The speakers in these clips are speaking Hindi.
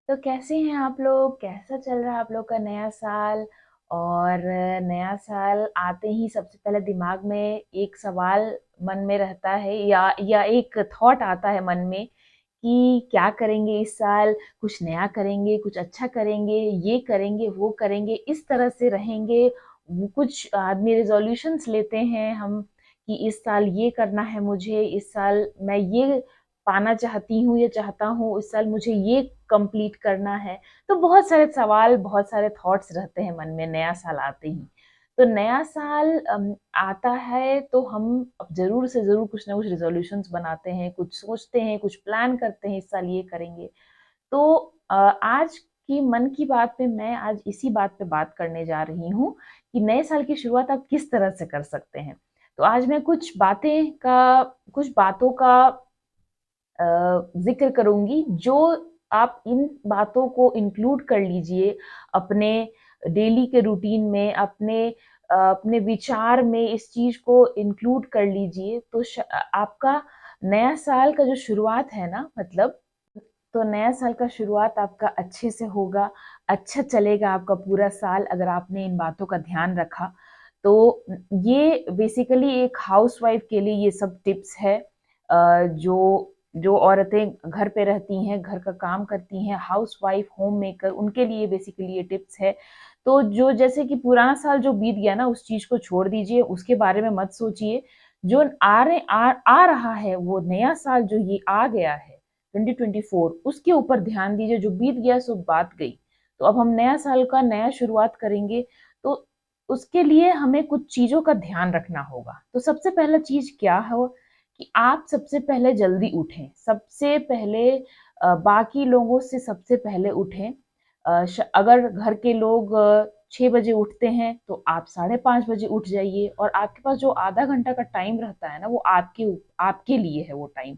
तो कैसे हैं आप लोग? कैसा चल रहा है आप लोग का नया साल? और नया साल आते ही सबसे पहले दिमाग में एक सवाल मन में रहता है या एक थॉट आता है मन में कि क्या करेंगे इस साल? कुछ नया करेंगे, कुछ अच्छा करेंगे, ये करेंगे, वो करेंगे, इस तरह से रहेंगे। कुछ आदमी रेजोल्यूशंस लेते हैं हम कि इस साल ये करना है मुझे, इस साल मैं ये पाना चाहती हूँ या चाहता हूँ, इस साल मुझे ये कंप्लीट करना है। तो बहुत सारे सवाल, बहुत सारे थॉट्स रहते हैं मन में नया साल आते ही। तो नया साल आता है तो हम अब जरूर से जरूर कुछ ना कुछ रेजोल्यूशंस बनाते हैं, कुछ सोचते हैं, कुछ प्लान करते हैं, इस साल ये करेंगे। तो आज की मन की बात में मैं आज इसी बात पे बात करने जा रही हूँ कि नए साल की शुरुआत आप किस तरह से कर सकते हैं। तो आज मैं कुछ बातों का जिक्र करूंगी, जो आप इन बातों को इंक्लूड कर लीजिए अपने डेली के रूटीन में, अपने विचार में इस चीज को इंक्लूड कर लीजिए। तो आपका नया साल का जो शुरुआत है ना, मतलब तो नया साल का शुरुआत आपका अच्छे से होगा, अच्छा चलेगा आपका पूरा साल अगर आपने इन बातों का ध्यान रखा। तो ये बेसिकली एक हाउसवाइफ के लिए ये सब टिप्स है। जो जो औरतें घर पे रहती हैं, घर का काम करती हैं, हाउसवाइफ, होम मेकर, उनके लिए बेसिकली ये टिप्स है। तो जो जैसे कि पुराना साल जो बीत गया ना, उस चीज को छोड़ दीजिए, उसके बारे में मत सोचिए। जो आ रहा है, वो नया साल जो ये आ गया है 2024, उसके ऊपर ध्यान दीजिए। जो बीत गया सो बात गई। तो अब हम नया साल का नया शुरुआत करेंगे, तो उसके लिए हमें कुछ चीजों का ध्यान रखना होगा। तो सबसे पहला चीज क्या है कि आप सबसे पहले जल्दी उठें। सबसे पहले बाकी लोगों से सबसे पहले उठें। अगर घर के लोग 6 बजे उठते हैं तो आप 5:30 बजे उठ जाइए, और आपके पास जो आधा घंटा का टाइम रहता है ना, वो आपके आपके लिए है वो टाइम।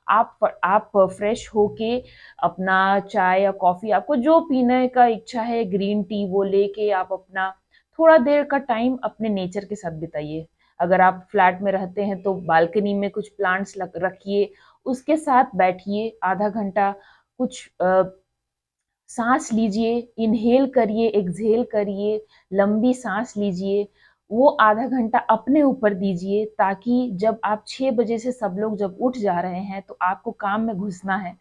आप फ्रेश होके अपना चाय या कॉफी, आपको जो पीने का इच्छा है, ग्रीन टी, वो लेके आप अपना थोड़ा देर का टाइम अपने नेचर के साथ बिताइए। अगर आप फ्लैट में रहते हैं तो बालकनी में कुछ प्लांट्स रखिए, उसके साथ बैठिए आधा घंटा। कुछ सांस लीजिए, इनहेल करिए, एक्सहेल करिए, लंबी सांस लीजिए। वो आधा घंटा अपने ऊपर दीजिए, ताकि जब आप 6 बजे से सब लोग जब उठ जा रहे हैं तो आपको काम में घुसना है,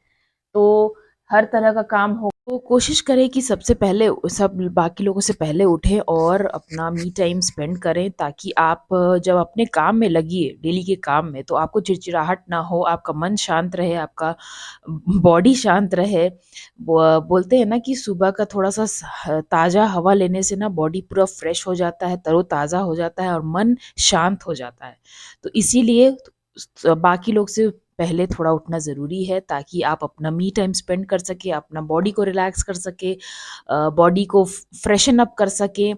तो हर तरह का काम हो। तो कोशिश करें कि सबसे पहले सब बाकी लोगों से पहले उठें और अपना मी टाइम स्पेंड करें, ताकि आप जब अपने काम में लगिए, डेली के काम में, तो आपको चिड़चिड़ाहट ना हो, आपका मन शांत रहे, आपका बॉडी शांत रहे। बोलते हैं ना कि सुबह का थोड़ा सा ताज़ा हवा लेने से ना बॉडी पूरा फ्रेश हो जाता है, तरोताज़ा हो जाता है और मन शांत हो जाता है। तो इसीलिए बाकी लोग से पहले थोड़ा उठना ज़रूरी है, ताकि आप अपना मी टाइम स्पेंड कर सके, अपना बॉडी को रिलैक्स कर सके, बॉडी को फ्रेशन अप कर सके।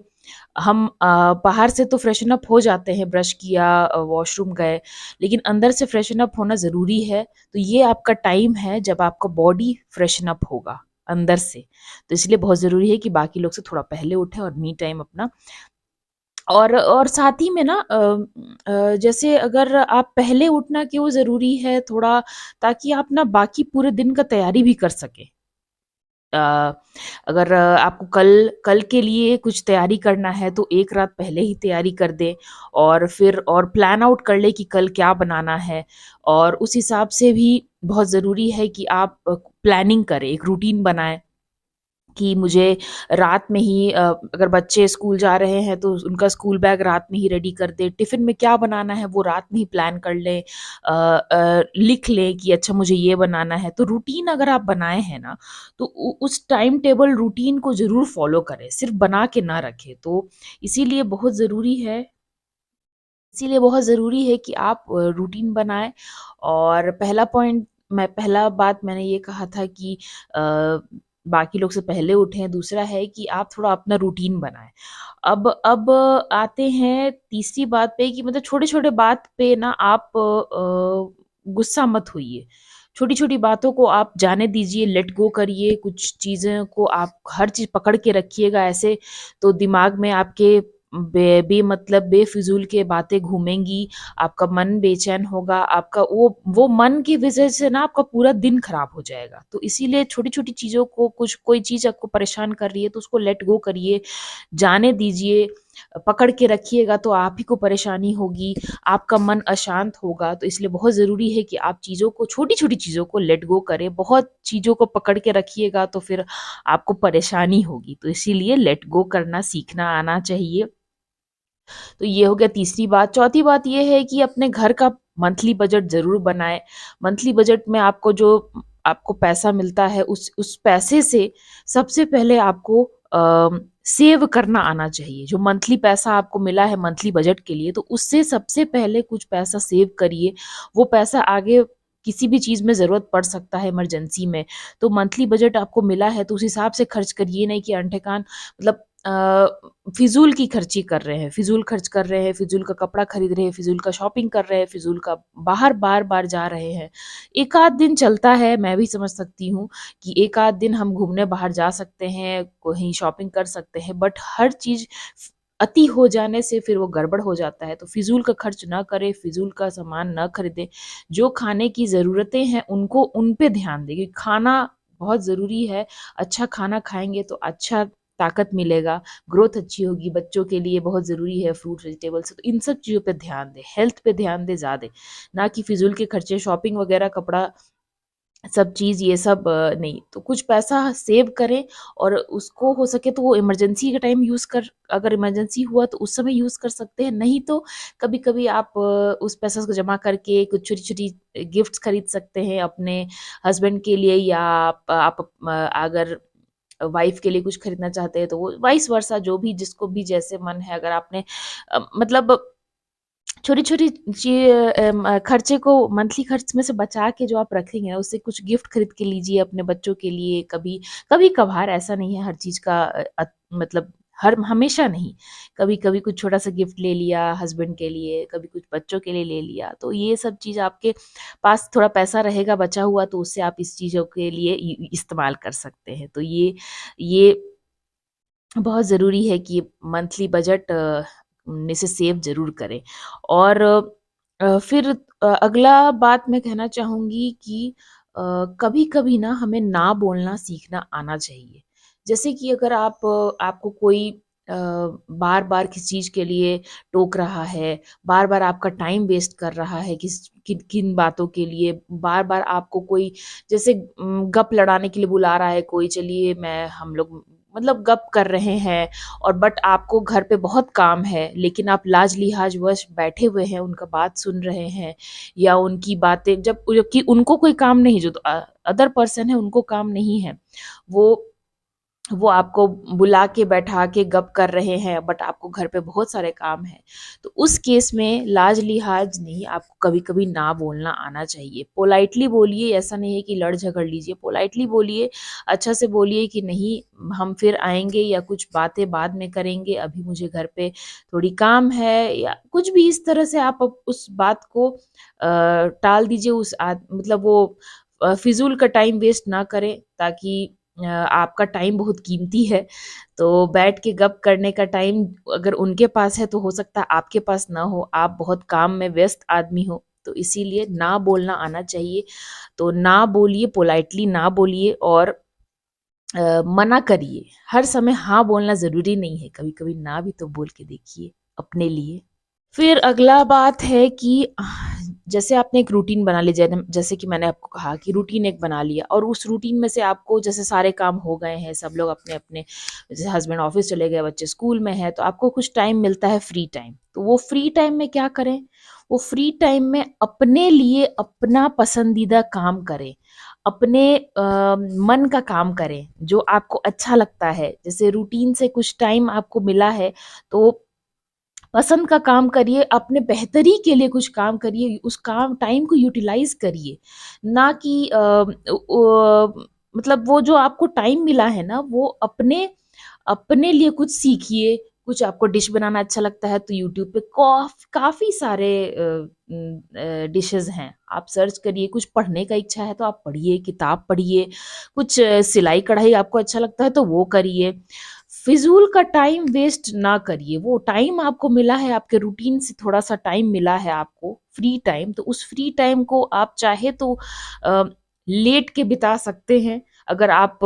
हम बाहर से तो फ्रेशन अप हो जाते हैं, ब्रश किया, वॉशरूम गए, लेकिन अंदर से फ्रेशन अप होना ज़रूरी है। तो ये आपका टाइम है जब आपका बॉडी फ्रेशन अप होगा अंदर से। तो इसलिए बहुत ज़रूरी है कि बाकी लोग से थोड़ा पहले उठें और मी टाइम अपना। और साथ ही में ना जैसे अगर आप पहले उठना क्यों ज़रूरी है थोड़ा, ताकि आप ना बाकी पूरे दिन का तैयारी भी कर सकें। अ, अगर आपको कल कल के लिए कुछ तैयारी करना है तो एक रात पहले ही तैयारी कर दें, और फिर और प्लान आउट कर लें कि कल क्या बनाना है। और उस हिसाब से भी बहुत ज़रूरी है कि आप प्लानिंग करें, एक रूटीन बनाएं कि मुझे रात में ही अगर बच्चे स्कूल जा रहे हैं तो उनका स्कूल बैग रात में ही रेडी कर दें, टिफ़िन में क्या बनाना है वो रात में ही प्लान कर लें। लिख लें कि अच्छा मुझे ये बनाना है। तो रूटीन अगर आप बनाए हैं ना, तो उस टाइम टेबल रूटीन को ज़रूर फॉलो करें, सिर्फ बना के ना रखें। तो इसीलिए बहुत ज़रूरी है इसीलिए बहुत ज़रूरी है कि आप रूटीन बनाएं। और पहला बात मैंने ये कहा था कि बाकी लोग से पहले उठें। दूसरा है कि आप थोड़ा अपना रूटीन बनाएं। अब आते हैं तीसरी बात पे कि मतलब छोटे छोटे बात पे ना आप गुस्सा मत होइए। छोटी छोटी बातों को आप जाने दीजिए, लेट गो करिए। कुछ चीज़ें को आप हर चीज़ पकड़ के रखिएगा ऐसे, तो दिमाग में आपके बेमतलब बेफिजूल के बातें घूमेंगी, आपका मन बेचैन होगा, आपका वो मन की वजह से ना आपका पूरा दिन खराब हो जाएगा। तो इसीलिए छोटी-छोटी चीज़ों को, कुछ कोई चीज़ आपको परेशान कर रही है तो उसको लेट गो करिए, जाने दीजिए। पकड़ के रखिएगा तो आप ही को परेशानी होगी, आपका मन अशांत होगा। तो इसलिए बहुत ज़रूरी है कि आप चीज़ों को, छोटी-छोटी चीज़ों को लेट गो करें। बहुत चीज़ों को पकड़ के रखिएगा तो फिर आपको परेशानी होगी। तो इसीलिए लेट गो करना सीखना आना चाहिए। तो ये हो गया तीसरी बात। चौथी बात ये है कि अपने घर का मंथली बजट ज़रूर बनाएँ। मंथली बजट में आपको जो आपको पैसा मिलता है, उस पैसे से सबसे पहले आपको सेव करना आना चाहिए। जो मंथली पैसा आपको मिला है मंथली बजट के लिए, तो उससे सबसे पहले कुछ पैसा सेव करिए। वो पैसा आगे किसी भी चीज़ में ज़रूरत पड़ सकता है, इमरजेंसी में। तो मंथली बजट आपको मिला है तो उस हिसाब से खर्च करिए, नहीं कि अंठे-कान मतलब फिजूल की खर्ची कर रहे हैं, फिजूल खर्च कर रहे हैं, फिजूल का कपड़ा खरीद रहे हैं, फिजूल का शॉपिंग कर रहे हैं, फिजूल का बाहर बार-बार जा रहे हैं। एक आध दिन चलता है, मैं भी समझ सकती हूँ कि एक आध दिन हम घूमने बाहर जा सकते हैं, कहीं शॉपिंग कर सकते हैं, बट हर चीज़ अति हो जाने से फिर वो गड़बड़ हो जाता है। तो फिजूल का खर्च ना करें, फिजूल का सामान ना खरीदें। जो खाने की ज़रूरतें हैं उनको, उन पे ध्यान दें, क्योंकि खाना बहुत ज़रूरी है। अच्छा खाना खाएँगे तो अच्छा ताकत मिलेगा, ग्रोथ अच्छी होगी, बच्चों के लिए बहुत ज़रूरी है फ्रूट वेजिटेबल्स। तो इन सब चीज़ों पे ध्यान दें, हेल्थ पे ध्यान दें ज़्यादा, ना कि फिजूल के खर्चे, शॉपिंग वगैरह, कपड़ा, सब चीज़ ये सब नहीं। तो कुछ पैसा सेव करें और उसको हो सके तो वो इमरजेंसी के टाइम यूज़ कर, अगर इमरजेंसी हुआ तो उस समय यूज़ कर सकते हैं, नहीं तो कभी-कभी आप उस पैसा को जमा करके कुछ छोटी-छोटी गिफ्ट्स खरीद सकते हैं अपने हस्बैंड के लिए, या अगर वाइफ के लिए कुछ खरीदना चाहते हैं तो वो वाइस वर्सा, जो भी जिसको भी जैसे मन है। अगर आपने मतलब छोटी-छोटी खर्चे को मंथली खर्च में से बचा के जो आप रखेंगे ना, उससे कुछ गिफ्ट खरीद के लीजिए अपने बच्चों के लिए। कभी-कभार, ऐसा नहीं है हर चीज़ का मतलब हर हमेशा नहीं। कभी-कभी कुछ छोटा-सा गिफ्ट ले लिया हस्बैंड के लिए, कभी कुछ बच्चों के लिए ले लिया। तो ये सब चीज़ आपके पास थोड़ा पैसा रहेगा बचा हुआ तो उससे आप इस चीज़ों के लिए इस्तेमाल कर सकते हैं। तो ये बहुत ज़रूरी है कि मंथली बजट में से सेव ज़रूर करें। और फिर अगला बात मैं कहना चाहूँगी कि कभी-कभी ना हमें ना बोलना सीखना आना चाहिए। जैसे कि अगर आपको कोई बार-बार किसी चीज़ के लिए टोक रहा है, बार-बार आपका टाइम वेस्ट कर रहा है किन बातों के लिए, बार-बार आपको कोई जैसे गप लड़ाने के लिए बुला रहा है कोई, चलिए मैं हम लोग मतलब गप कर रहे हैं, और बट आपको घर पे बहुत काम है, लेकिन आप लाज-लिहाज़-वश बैठे हुए हैं, उनका बात सुन रहे हैं, या उनकी बातें जबकि उनको कोई काम नहीं, जो अदर पर्सन है उनको काम नहीं है। वो वो आपको बुला के बैठा के गप कर रहे हैं, बट आपको घर पे बहुत सारे काम हैं। तो उस केस में लाज-लिहाज़ नहीं, आपको कभी-कभी ना बोलना आना चाहिए। पोलाइटली बोलिए, ऐसा नहीं है कि लड़ झगड़ लीजिए। पोलाइटली बोलिए, अच्छा से बोलिए कि नहीं, हम फिर आएँगे, या कुछ बातें बाद में करेंगे, अभी मुझे घर पे थोड़ी काम है, या कुछ भी इस तरह से आप उस बात को टाल दीजिए। मतलब वो फ़िज़ूल का टाइम वेस्ट ना करें, ताकि आपका टाइम बहुत कीमती है। तो बैठ के गप करने का टाइम अगर उनके पास है तो हो सकता है आपके पास ना हो, आप बहुत काम में व्यस्त आदमी हो। तो इसीलिए ना बोलना आना चाहिए। तो ना बोलिए, पोलाइटली ना बोलिए, और मना करिए। हर समय हाँ बोलना ज़रूरी नहीं है, कभी-कभी ना भी तो बोल के देखिए अपने लिए। फिर अगला बात है कि जैसे आपने एक रूटीन बना ली, जैसे कि मैंने आपको कहा कि रूटीन एक बना लिया, और उस रूटीन में से आपको जैसे सारे काम हो गए हैं, सब लोग अपने-अपने, जैसे हस्बैंड ऑफिस चले गए, बच्चे स्कूल में हैं, तो आपको कुछ टाइम मिलता है फ्री टाइम। तो वो फ्री टाइम में क्या करें? वो फ्री टाइम में अपने लिए अपना पसंदीदा काम करें। अपने मन का काम करें, जो आपको अच्छा लगता है। जैसे रूटीन से कुछ टाइम आपको मिला है, तो पसंद का काम करिए, अपने बेहतरी के लिए कुछ काम करिए, उस काम टाइम को यूटिलाइज़ करिए। ना कि मतलब वो जो आपको टाइम मिला है ना, वो अपने अपने लिए कुछ सीखिए। कुछ आपको डिश बनाना अच्छा लगता है तो यूट्यूब पे काफ़ी सारे डिशेज़ हैं, आप सर्च करिए। कुछ पढ़ने का इच्छा है तो आप पढ़िए, किताब पढ़िए। कुछ सिलाई-कढ़ाई आपको अच्छा लगता है तो वो करिए। फिजूल का टाइम वेस्ट ना करिए। वो टाइम आपको मिला है, आपके रूटीन से थोड़ा सा टाइम मिला है आपको फ्री टाइम, तो उस फ्री टाइम को आप चाहे तो लेट के बिता सकते हैं। अगर आप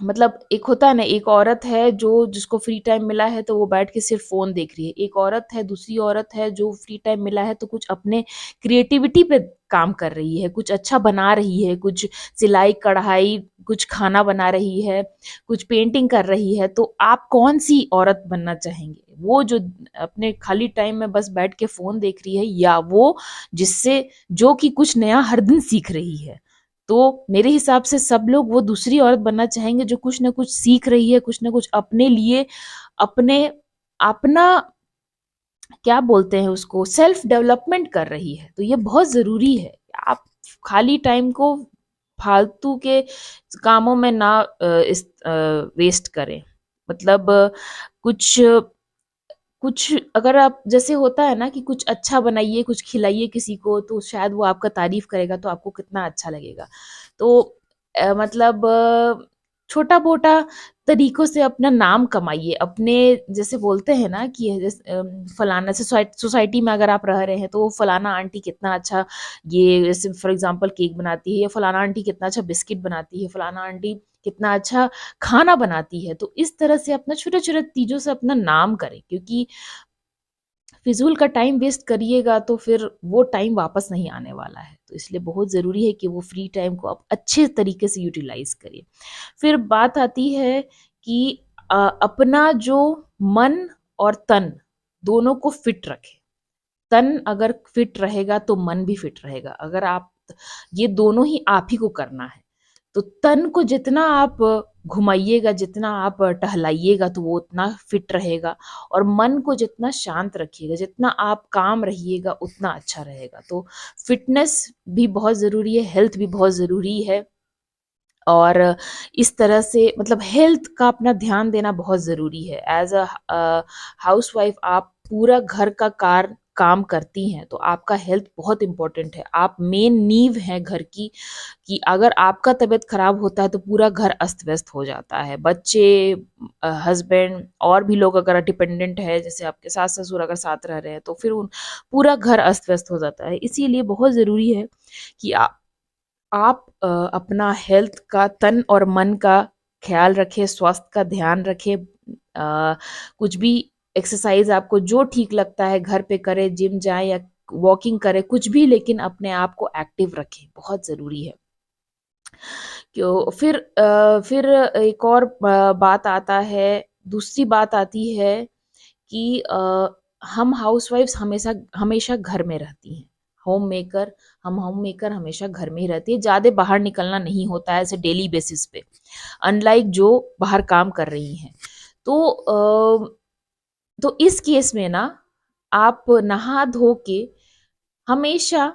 मतलब एक होता है ना, एक औरत है जो जिसको फ्री टाइम मिला है तो वो बैठ के सिर्फ फोन देख रही है, एक औरत है, दूसरी औरत है जो फ्री टाइम मिला है तो कुछ अपने क्रिएटिविटी पे काम कर रही है, कुछ अच्छा बना रही है, कुछ सिलाई कढ़ाई, कुछ खाना बना रही है, कुछ पेंटिंग कर रही है। तो आप कौन सी औरत बनना चाहेंगे? वो जो अपने खाली टाइम में बस बैठ के फोन देख रही है, या वो जिससे जो कि कुछ नया हर दिन सीख रही है? तो मेरे हिसाब से सब लोग वो दूसरी औरत बनना चाहेंगे जो कुछ ना कुछ सीख रही है, कुछ ना कुछ अपने लिए, अपने अपना क्या बोलते हैं उसको, सेल्फ डेवलपमेंट कर रही है। तो ये बहुत जरूरी है कि आप खाली टाइम को फालतू के कामों में ना इस वेस्ट करें। मतलब कुछ कुछ अगर आप, जैसे होता है ना कि कुछ अच्छा बनाइए, कुछ खिलाइए किसी को, तो शायद वो आपका तारीफ करेगा तो आपको कितना अच्छा लगेगा। तो मतलब छोटा मोटा तरीकों से अपना नाम कमाइए अपने। जैसे बोलते हैं ना कि फलाना सोसाइटी में अगर आप रह रहे हैं तो फलाना आंटी कितना अच्छा, ये जैसे फॉर एग्जांपल केक बनाती है, या फलाना आंटी कितना अच्छा बिस्किट बनाती है, फलाना आंटी कितना अच्छा खाना बनाती है। तो इस तरह से अपना छोटे छोटे चीजों से अपना नाम करें, क्योंकि फिजूल का टाइम वेस्ट करिएगा तो फिर वो टाइम वापस नहीं आने वाला है। तो इसलिए बहुत ज़रूरी है कि वो फ्री टाइम को आप अच्छे तरीके से यूटिलाइज करिए। फिर बात आती है कि अपना जो मन और तन दोनों को फिट रखें। तन अगर फिट रहेगा तो मन भी फिट रहेगा। अगर आप, ये दोनों ही आप ही को करना है। तो तन को जितना आप घुमाइएगा, जितना आप टहलाइएगा तो वो उतना फिट रहेगा, और मन को जितना शांत रखिएगा, जितना आप काम रहिएगा उतना अच्छा रहेगा। तो फिटनेस भी बहुत ज़रूरी है, हेल्थ भी बहुत ज़रूरी है। और इस तरह से मतलब हेल्थ का अपना ध्यान देना बहुत ज़रूरी है। एज अ हाउसवाइफ आप पूरा घर का काम करती हैं, तो आपका हेल्थ बहुत इंपॉर्टेंट है। आप मेन नींव हैं घर की, कि अगर आपका तबीयत खराब होता है तो पूरा घर अस्त व्यस्त हो जाता है। बच्चे, हस्बैंड और भी लोग अगर डिपेंडेंट है, जैसे आपके सास ससुर अगर साथ रह रहे हैं, तो फिर उन पूरा घर अस्त व्यस्त हो जाता है। इसीलिए बहुत ज़रूरी है कि आप अपना हेल्थ का, तन और मन का ख्याल रखें, स्वास्थ्य का ध्यान रखें। कुछ भी एक्सरसाइज आपको जो ठीक लगता है घर पे करें, जिम जाएं या वॉकिंग करें, कुछ भी, लेकिन अपने आप को एक्टिव रखें, बहुत ज़रूरी है। क्यों फिर एक और बात आता है, दूसरी बात आती है कि हम हाउसवाइफ्स हमेशा हमेशा घर में रहती हैं। होम मेकर, हम होम मेकर हमेशा घर में ही रहती है, ज़्यादा बाहर निकलना नहीं होता है ऐसे डेली बेसिस पे, अनलाइक जो बाहर काम कर रही हैं। तो तो इस केस में ना, आप नहा धो के हमेशा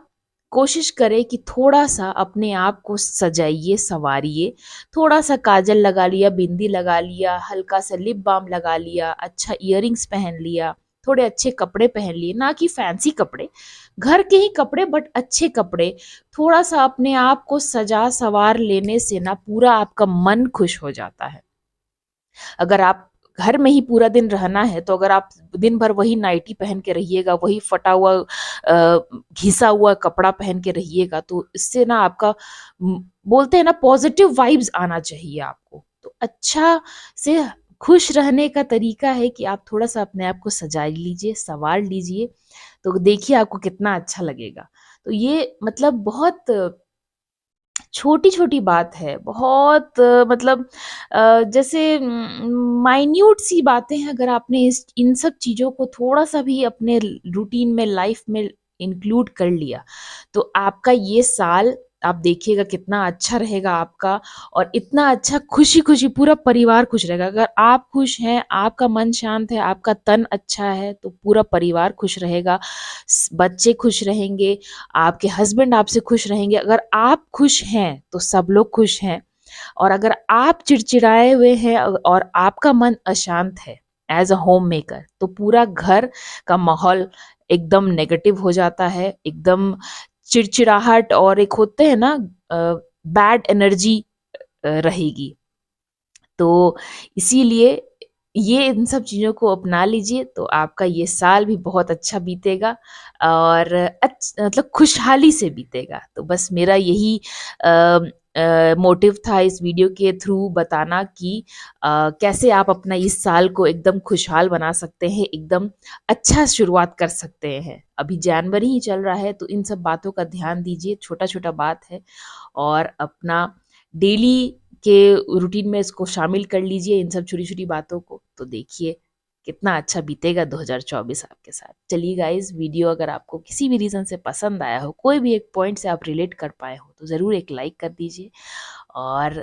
कोशिश करें कि थोड़ा सा अपने आप को सजाइए, संवारिए। थोड़ा सा काजल लगा लिया, बिंदी लगा लिया, हल्का सा लिप बाम लगा लिया, अच्छा इयररिंग्स पहन लिया, थोड़े अच्छे कपड़े पहन लिए, ना कि फैंसी कपड़े, घर के ही कपड़े बट अच्छे कपड़े। थोड़ा सा अपने आप को सजा सवार लेने से ना पूरा आपका मन खुश हो जाता है। अगर आप घर में ही पूरा दिन रहना है, तो अगर आप दिन भर वही नाइटी पहन के रहिएगा, वही फटा हुआ घिसा हुआ कपड़ा पहन के रहिएगा, तो इससे ना आपका बोलते हैं ना पॉजिटिव वाइब्स आना चाहिए आपको। तो अच्छा से खुश रहने का तरीका है कि आप थोड़ा सा अपने आप को सजा लीजिए, संवार लीजिए, तो देखिए आपको कितना अच्छा लगेगा। तो ये मतलब बहुत छोटी छोटी बात है, बहुत मतलब जैसे माइन्यूट सी बातें हैं। अगर आपने इन सब चीज़ों को थोड़ा सा भी अपने रूटीन में, लाइफ में इंक्लूड कर लिया, तो आपका ये साल आप देखिएगा कितना अच्छा रहेगा आपका, और इतना अच्छा खुशी खुशी पूरा परिवार खुश रहेगा। अगर आप खुश हैं, आपका मन शांत है, आपका तन अच्छा है, तो पूरा परिवार खुश रहेगा, बच्चे खुश रहेंगे, आपके हस्बैंड आपसे खुश रहेंगे। अगर आप खुश हैं तो सब लोग खुश हैं, और अगर आप चिड़चिड़ाए हुए हैं और आपका मन अशांत है एज अ होम मेकर, तो पूरा घर का माहौल एकदम नेगेटिव हो जाता है, एकदम चिड़चिड़ाहट, और एक होते हैं ना बैड एनर्जी रहेगी। तो इसीलिए ये इन सब चीज़ों को अपना लीजिए तो आपका ये साल भी बहुत अच्छा बीतेगा और मतलब खुशहाली से बीतेगा। तो बस मेरा यही मोटिव था इस वीडियो के थ्रू बताना कि कैसे आप अपना इस साल को एकदम खुशहाल बना सकते हैं, एकदम अच्छा शुरुआत कर सकते हैं। अभी जनवरी ही चल रहा है तो इन सब बातों का ध्यान दीजिए, छोटा-छोटा बात है और अपना डेली के रूटीन में इसको शामिल कर लीजिए इन सब छोटी-छोटी बातों को, तो देखिए कितना अच्छा बीतेगा 2024 आपके साथ। चलिए गाइज़, वीडियो अगर आपको किसी भी रीज़न से पसंद आया हो, कोई भी एक पॉइंट से आप रिलेट कर पाए हो, तो ज़रूर एक लाइक कर दीजिए और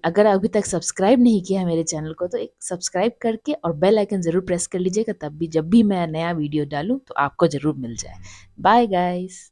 अगर अभी तक सब्सक्राइब नहीं किया है मेरे चैनल को, तो एक सब्सक्राइब करके और बेल आइकन ज़रूर प्रेस कर लीजिएगा, तब भी जब भी मैं नया वीडियो डालूँ, तो आपको ज़रूर मिल जाए। Bye guys.